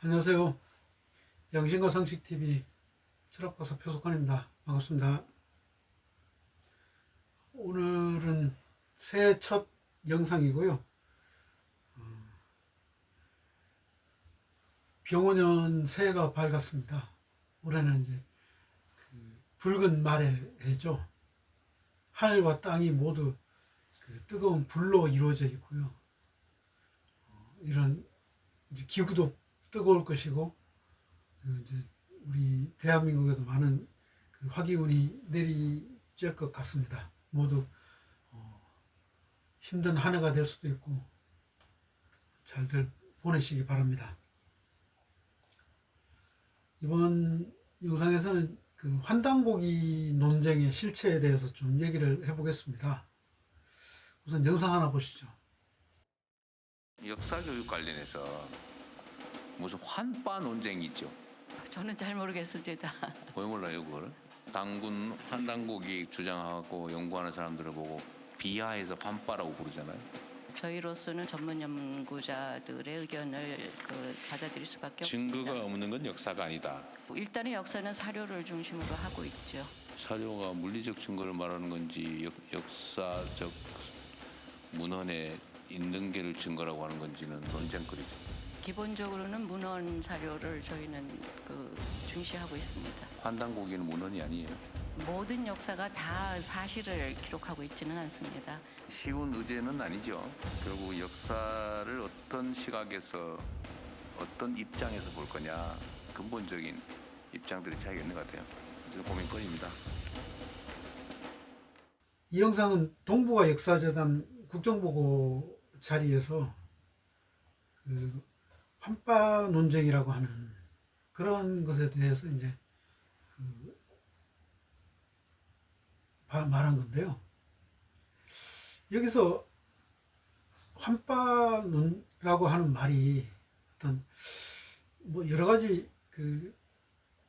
안녕하세요. 양심과 상식TV 철학박사 표석환입니다. 반갑습니다. 오늘은 새해 첫 영상이고요. 병원년 새해가 밝았습니다. 올해는 이제 붉은 말의 해죠. 하늘과 땅이 모두 뜨거운 불로 이루어져 있고요. 이런 이제 기후도 뜨거울 것이고, 이제 우리 대한민국에도 많은 화기운이 내리쬐 것 같습니다. 모두 힘든 한 해가 될 수도 있고 잘들 보내시기 바랍니다. 이번 영상에서는 환단고기 논쟁의 실체에 대해서 좀 얘기를 해보겠습니다. 우선 영상 하나 보시죠. 역사교육 관련해서 무슨 환빠 논쟁이 있죠. 저는 잘 모르겠습니다. 왜 몰라요 그거를? 당군 환단고기 주장하고 연구하는 사람들을 보고 비하해서 환빠라고 부르잖아요. 저희로서는 전문 연구자들의 의견을 받아들일 수밖에 증거가 없습니다. 없는 건 역사가 아니다. 일단은 역사는 사료를 중심으로 하고 있죠. 사료가 물리적 증거를 말하는 건지 역사적 문헌에 있는 게를 증거라고 하는 건지는 논쟁거리죠. 기본적으로는 문헌 사료를 저희는 중시하고 있습니다. 환단고기는 문헌이 아니에요. 모든 역사가 다 사실을 기록하고 있지는 않습니다. 쉬운 의제는 아니죠. 결국 역사를 어떤 시각에서 어떤 입장에서 볼 거냐 근본적인 입장들이 차이가 있는 것 같아요. 이제 고민거리입니다. 이 영상은 동북아 역사재단 국정보고 자리에서 환빠 논쟁이라고 하는 그런 것에 대해서 이제 말한 건데요. 여기서 환빠라고 하는 말이 어떤 여러 가지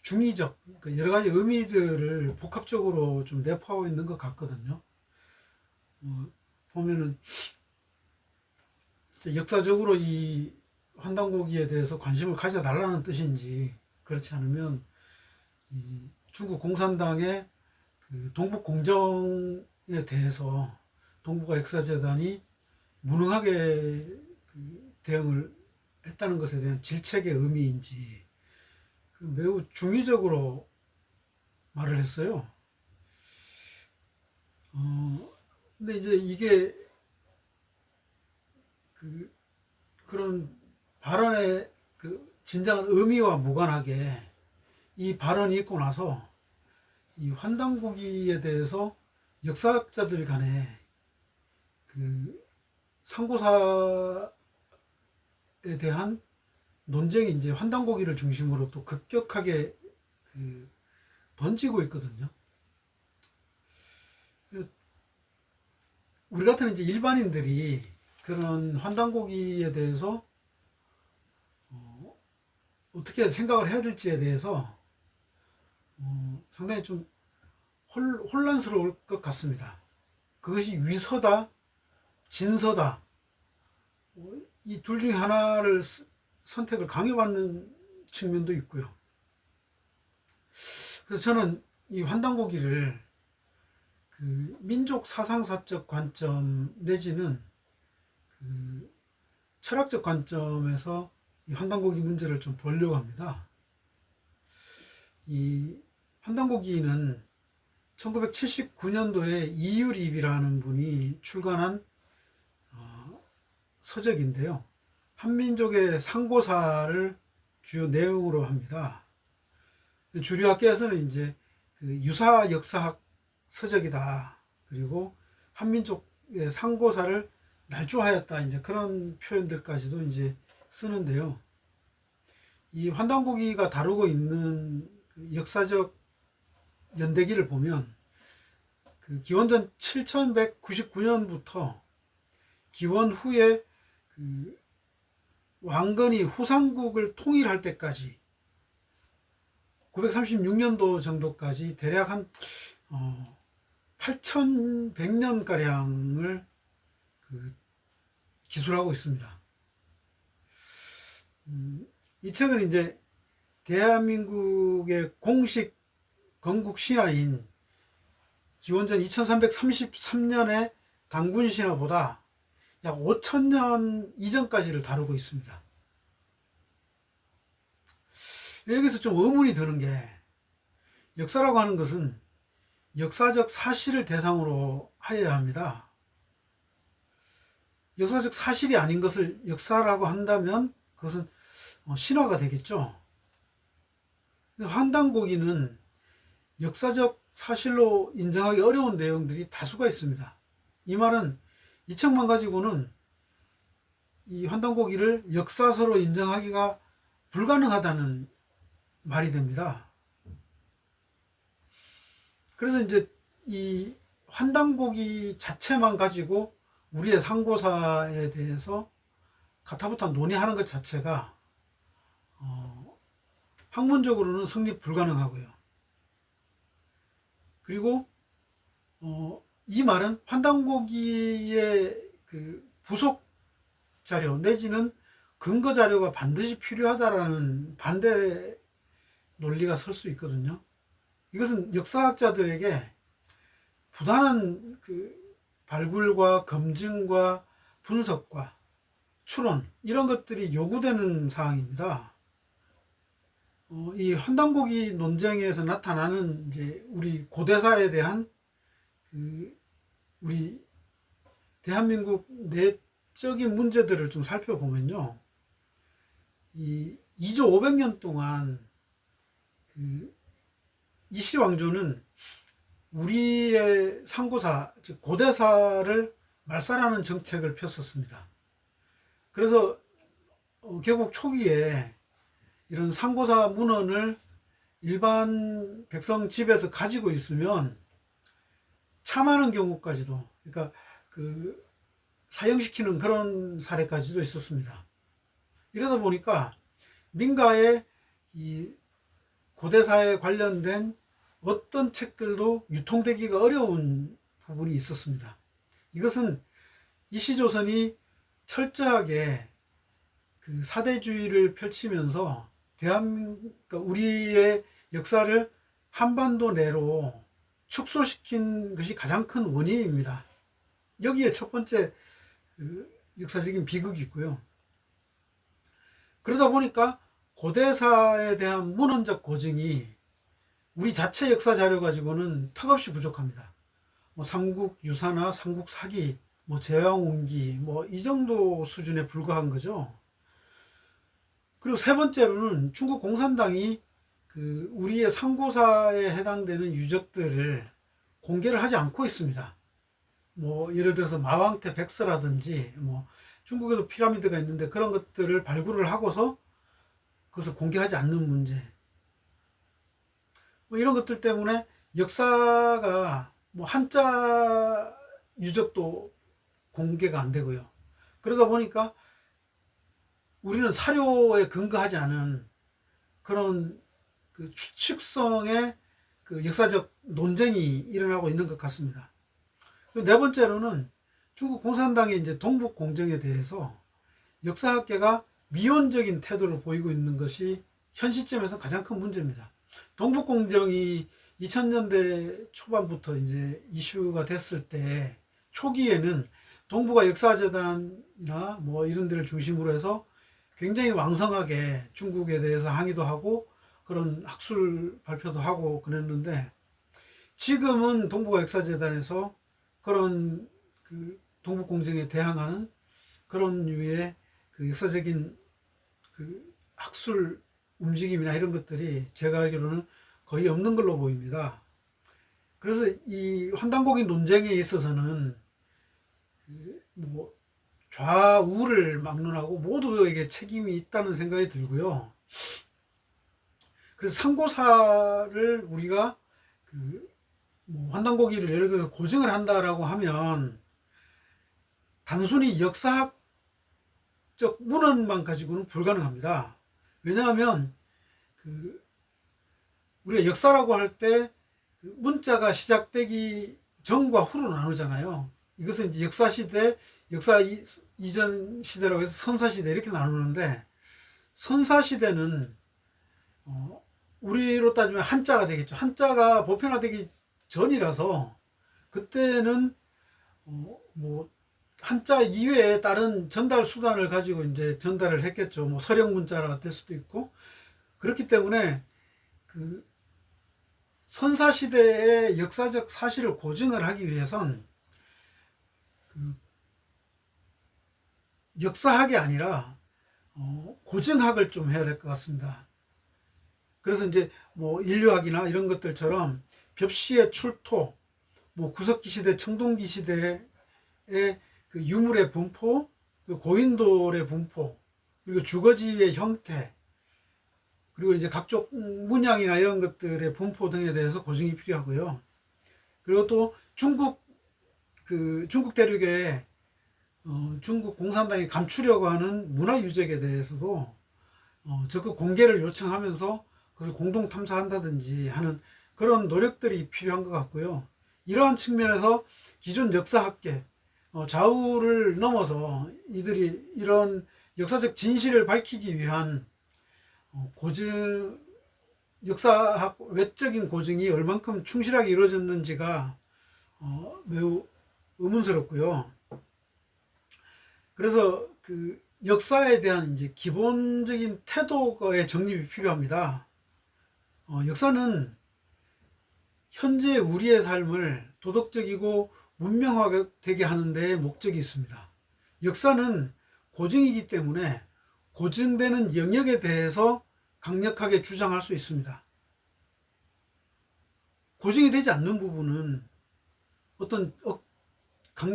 중의적 여러 가지 의미들을 복합적으로 좀 내포하고 있는 것 같거든요. 보면은 역사적으로 이 환단고기에 대해서 관심을 가져달라는 뜻인지, 그렇지 않으면 이 중국 공산당의 동북공정에 대해서 동북아 역사재단이 무능하게 대응을 했다는 것에 대한 질책의 의미인지 매우 중의적으로 말을 했어요. 근데 이제 이게 그런 발언의 진정한 의미와 무관하게 이 발언이 있고 나서 이 환단고기에 대해서 역사학자들 간에 상고사에 대한 논쟁이 이제 환단고기를 중심으로 또 급격하게 번지고 있거든요. 우리 같은 이제 일반인들이 그런 환단고기에 대해서 어떻게 생각을 해야 될지에 대해서 상당히 좀 혼란스러울 것 같습니다. 그것이 위서다, 진서다, 이 둘 중에 하나를 선택을 강요받는 측면도 있고요. 그래서 저는 이 환단고기를 민족 사상사적 관점 내지는 철학적 관점에서 이 환단고기 문제를 좀 보려고 합니다. 이 환단고기는 1979년도에 이유립이라는 분이 출간한 서적인데요. 한민족의 상고사를 주요 내용으로 합니다. 주류학계에서는 이제 유사 역사학 서적이다. 그리고 한민족의 상고사를 날조하였다. 이제 그런 표현들까지도 이제 쓰는데요. 이 환단고기가 다루고 있는 역사적 연대기를 보면 기원전 7199년부터 기원 후에 왕건이 후삼국을 통일할 때까지 936년도 정도까지 대략 한 8100년가량을 기술하고 있습니다. 이 책은 이제 대한민국의 공식 건국 신화인 기원전 2333년의 단군 신화보다 약 5000년 이전까지를 다루고 있습니다. 여기서 좀 의문이 드는 게, 역사라고 하는 것은 역사적 사실을 대상으로 하여야 합니다. 역사적 사실이 아닌 것을 역사라고 한다면 그것은 신화가 되겠죠. 환단고기는 역사적 사실로 인정하기 어려운 내용들이 다수가 있습니다. 이 말은 이 책만 가지고는 이 환단고기를 역사서로 인정하기가 불가능하다는 말이 됩니다. 그래서 이제 이 환단고기 자체만 가지고 우리의 상고사에 대해서 가타부타 논의하는 것 자체가 학문적으로는 성립 불가능하고요. 그리고 이 말은 환단고기의 그 부속 자료 내지는 근거 자료가 반드시 필요하다라는 반대 논리가 설 수 있거든요. 이것은 역사학자들에게 부단한 그 발굴과 검증과 분석과 추론, 이런 것들이 요구되는 사항입니다. 이 환단고기 논쟁에서 나타나는 이제 우리 고대사에 대한 우리 대한민국 내적인 문제들을 좀 살펴보면요, 이 2조 500년 동안 이시 왕조는 우리의 상고사, 즉 고대사를 말살하는 정책을 폈었습니다. 그래서 개국 초기에 이런 상고사 문헌을 일반 백성 집에서 가지고 있으면 참하는 경우까지도, 그러니까 그 사형시키는 그런 사례까지도 있었습니다. 이러다 보니까 민가에 이 고대사에 관련된 어떤 책들도 유통되기가 어려운 부분이 있었습니다. 이것은 이시조선이 철저하게 그 사대주의를 펼치면서 그러니까 우리의 역사를 한반도 내로 축소시킨 것이 가장 큰 원인입니다. 여기에 첫 번째 역사적인 비극이 있고요. 그러다 보니까 고대사에 대한 문헌적 고증이 우리 자체 역사 자료 가지고는 턱없이 부족합니다. 뭐 삼국 유사나 삼국 사기, 뭐 제왕운기, 뭐 이 정도 수준에 불과한 거죠. 그리고 세 번째로는 중국 공산당이 그 우리의 상고사에 해당되는 유적들을 공개를 하지 않고 있습니다. 뭐 예를 들어서 마왕태 백서라든지, 뭐 중국에도 피라미드가 있는데 그런 것들을 발굴을 하고서 그것을 공개하지 않는 문제, 뭐 이런 것들 때문에 역사가 뭐 한자 유적도 공개가 안 되고요. 그러다 보니까 우리는 사료에 근거하지 않은 그런 그 추측성의 그 역사적 논쟁이 일어나고 있는 것 같습니다. 네 번째로는 중국 공산당의 이제 동북 공정에 대해서 역사학계가 미온적인 태도를 보이고 있는 것이 현 시점에서 가장 큰 문제입니다. 동북 공정이 2000년대 초반부터 이제 이슈가 됐을 때 초기에는 동북아 역사재단이나 뭐 이런 데를 중심으로 해서 굉장히 왕성하게 중국에 대해서 항의도 하고 그런 학술 발표도 하고 그랬는데, 지금은 동북아 역사재단에서 그런 그 동북 공정에 대항하는 그런 류의 그 역사적인 그 학술 움직임이나 이런 것들이 제가 알기로는 거의 없는 걸로 보입니다. 그래서 이 환단고기 논쟁에 있어서는 뭐 좌우를 막론하고 모두에게 책임이 있다는 생각이 들고요. 그래서 상고사를 우리가 뭐 환단고기를 예를 들어서 고증을 한다라고 하면 단순히 역사학적 문헌만 가지고는 불가능합니다. 왜냐하면 우리가 역사라고 할 때 문자가 시작되기 전과 후로 나누잖아요. 이것은 이제 역사시대, 역사 이전 시대라고 해서 선사시대 이렇게 나누는데, 선사시대는 우리로 따지면 한자가 되겠죠. 한자가 보편화되기 전이라서 그때는 뭐 한자 이외에 다른 전달 수단을 가지고 이제 전달을 했겠죠. 뭐 서령 문자가 될 수도 있고. 그렇기 때문에 그 선사시대의 역사적 사실을 고증을 하기 위해선 그 역사학이 아니라 고증학을 좀 해야 될 것 같습니다. 그래서 이제 뭐 인류학이나 이런 것들처럼 벽시의 출토, 뭐 구석기 시대, 청동기 시대의 그 유물의 분포, 그 고인돌의 분포, 그리고 주거지의 형태, 그리고 이제 각종 문양이나 이런 것들의 분포 등에 대해서 고증이 필요하고요. 그리고 또 중국 대륙에 중국 공산당이 감추려고 하는 문화 유적에 대해서도 적극 공개를 요청하면서 그것을 공동 탐사한다든지 하는 그런 노력들이 필요한 것 같고요. 이러한 측면에서 기존 역사학계 좌우를 넘어서 이들이 이런 역사적 진실을 밝히기 위한 고증, 역사학 외적인 고증이 얼만큼 충실하게 이루어졌는지가 매우 의문스럽고요. 그래서 그 역사에 대한 이제 기본적인 태도의 정립이 필요합니다. 역사는 현재 우리의 삶을 도덕적이고 문명화되게 되게 하는 데 목적이 있습니다. 역사는 고증이기 때문에 고증되는 영역에 대해서 강력하게 주장할 수 있습니다. 고증이 되지 않는 부분은 어떤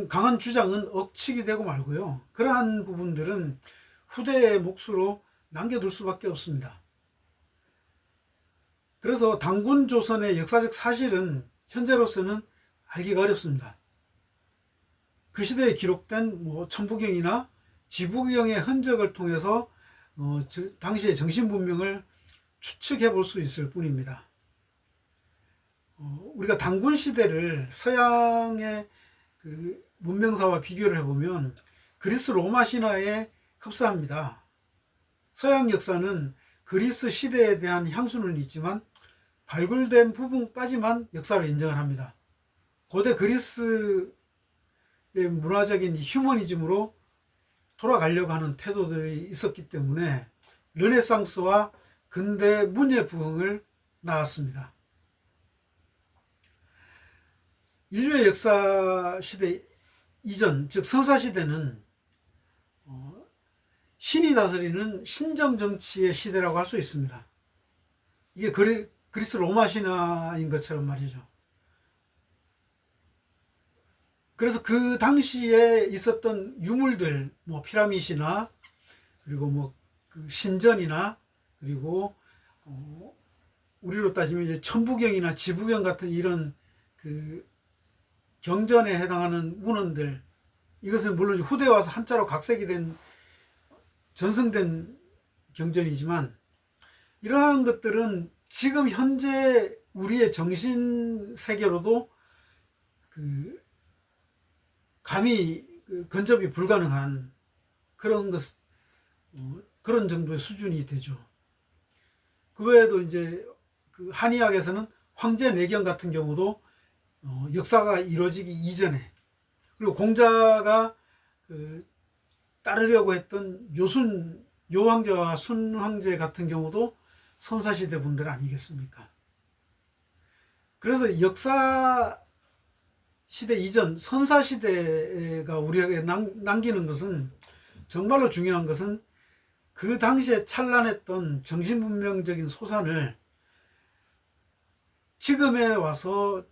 강한 주장은 억측이 되고 말고요. 그러한 부분들은 후대의 몫으로 남겨둘 수밖에 없습니다. 그래서 단군 조선의 역사적 사실은 현재로서는 알기가 어렵습니다. 그 시대에 기록된 뭐 천부경이나 지부경의 흔적을 통해서 당시의 정신분명을 추측해 볼 수 있을 뿐입니다. 우리가 단군 시대를 서양의 그 문명사와 비교를 해보면 그리스 로마 신화에 흡사합니다. 서양 역사는 그리스 시대에 대한 향수는 있지만 발굴된 부분까지만 역사로 인정을 합니다. 고대 그리스의 문화적인 휴머니즘으로 돌아가려고 하는 태도들이 있었기 때문에 르네상스와 근대 문예 부흥을 낳았습니다. 인류의 역사 시대 이전, 즉 선사시대는 신이 다스리는 신정정치의 시대라고 할 수 있습니다. 이게 그리스 로마 신화인 것처럼 말이죠. 그래서 그 당시에 있었던 유물들, 뭐 피라미드나 그리고 뭐 그 신전이나 그리고 우리로 따지면 이제 천부경이나 지부경 같은 이런 그 경전에 해당하는 문헌들, 이것은 물론 후대에 와서 한자로 각색이 된 전승된 경전이지만 이러한 것들은 지금 현재 우리의 정신 세계로도 그 감히 근접이 불가능한 그런 그런 정도의 수준이 되죠. 그 외에도 이제 그 한의학에서는 황제 내경 같은 경우도 역사가 이루어지기 이전에, 그리고 공자가 따르려고 했던 요황제와 순황제 같은 경우도 선사시대 분들 아니겠습니까? 그래서 역사 시대 이전 선사시대가 우리에게 남기는 것은, 정말로 중요한 것은 그 당시에 찬란했던 정신분명적인 소산을 지금에 와서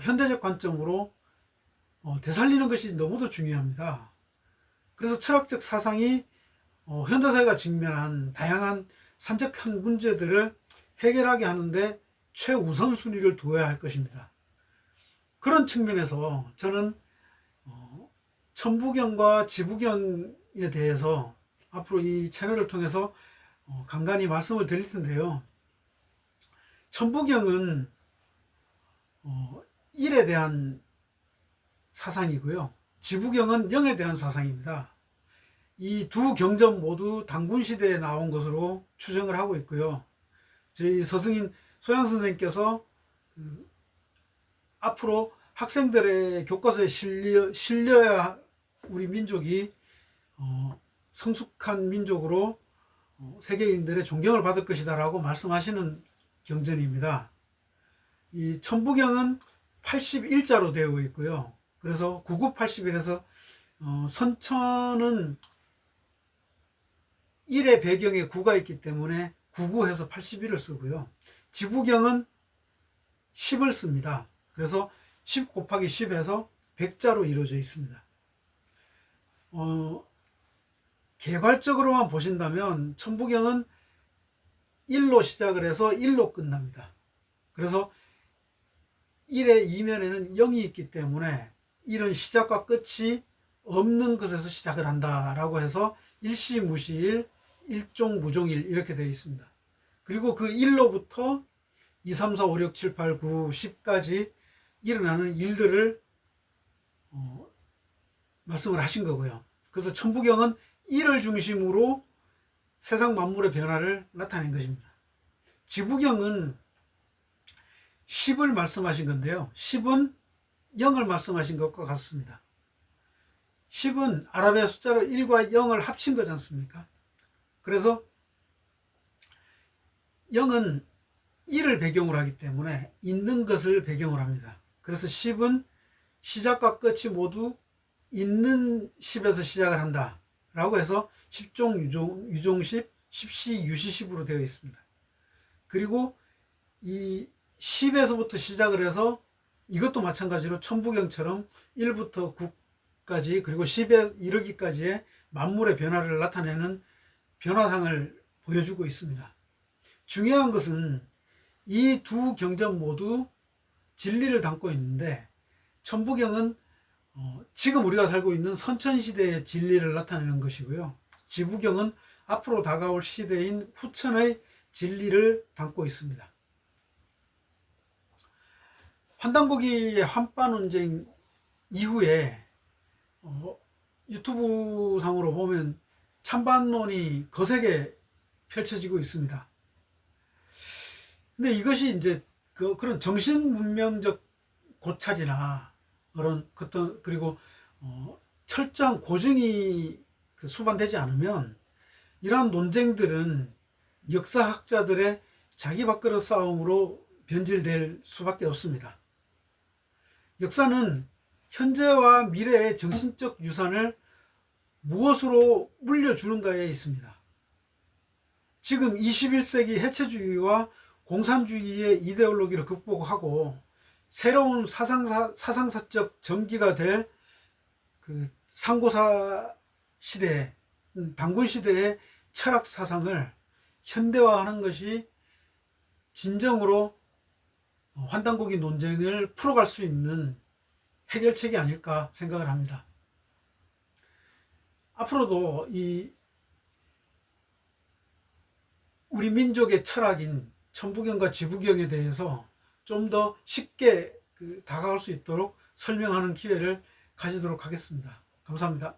현대적 관점으로 되살리는 것이 너무도 중요합니다. 그래서 철학적 사상이 현대사회가 직면한 다양한 산적한 문제들을 해결하게 하는데 최우선순위를 두어야 할 것입니다. 그런 측면에서 저는 천부경과 지부경에 대해서 앞으로 이 채널을 통해서 간간히 말씀을 드릴 텐데요. 천부경은 일에 대한 사상이고요. 지부경은 영에 대한 사상입니다. 이 두 경전 모두 단군 시대에 나온 것으로 추정을 하고 있고요. 저희 서승인 소양 선생님께서 앞으로 학생들의 교과서에 실려야 우리 민족이 성숙한 민족으로 세계인들의 존경을 받을 것이다 라고 말씀하시는 경전입니다. 이 천부경은 81자로 되어 있고요. 그래서 9981에서 선천은 1의 배경에 9가 있기 때문에 99해서 81을 쓰고요. 지부경은 10을 씁니다. 그래서 10 곱하기 10에서 100자로 이루어져 있습니다. 개괄적으로만 보신다면 천부경은 1로 시작을 해서 1로 끝납니다. 그래서 1의 이면에는 0이 있기 때문에 1은 시작과 끝이 없는 것에서 시작을 한다라고 해서 일시무시일, 일종무종일 이렇게 되어 있습니다. 그리고 그 1로부터 2, 3, 4, 5, 6, 7, 8, 9, 10까지 일어나는 일들을 말씀을 하신 거고요. 그래서 천부경은 1을 중심으로 세상 만물의 변화를 나타낸 것입니다. 지부경은 10을 말씀하신 건데요. 10은 0을 말씀하신 것과 같습니다. 10은 아라비아 숫자로 1과 0을 합친 거지 않습니까? 그래서 0은 1을 배경으로 하기 때문에 있는 것을 배경으로 합니다. 그래서 10은 시작과 끝이 모두 있는 10에서 시작을 한다 라고 해서 10종 유종십, 10시 유시십으로 되어 있습니다. 그리고 이 10에서부터 시작을 해서 이것도 마찬가지로 천부경처럼 1부터 9까지 그리고 10에 이르기까지의 만물의 변화를 나타내는 변화상을 보여주고 있습니다. 중요한 것은 이 두 경전 모두 진리를 담고 있는데 천부경은 지금 우리가 살고 있는 선천시대의 진리를 나타내는 것이고요. 지부경은 앞으로 다가올 시대인 후천의 진리를 담고 있습니다. 환단고기의 환빠 논쟁 이후에 유튜브 상으로 보면 찬반론이 거세게 펼쳐지고 있습니다. 근데 이것이 이제 그런 정신문명적 고찰이나 그리고 철저한 고증이 수반되지 않으면 이러한 논쟁들은 역사학자들의 자기 밥그릇 싸움으로 변질될 수밖에 없습니다. 역사는 현재와 미래의 정신적 유산을 무엇으로 물려주는가에 있습니다. 지금 21세기 해체주의와 공산주의의 이데올로기를 극복하고 새로운 사상사적 전기가 될 그 상고사 시대, 단군 시대의 철학 사상을 현대화하는 것이 진정으로 환단고기 논쟁을 풀어갈 수 있는 해결책이 아닐까 생각을 합니다. 앞으로도 우리 민족의 철학인 천부경과 지부경에 대해서 좀 더 쉽게 다가갈 수 있도록 설명하는 기회를 가지도록 하겠습니다. 감사합니다.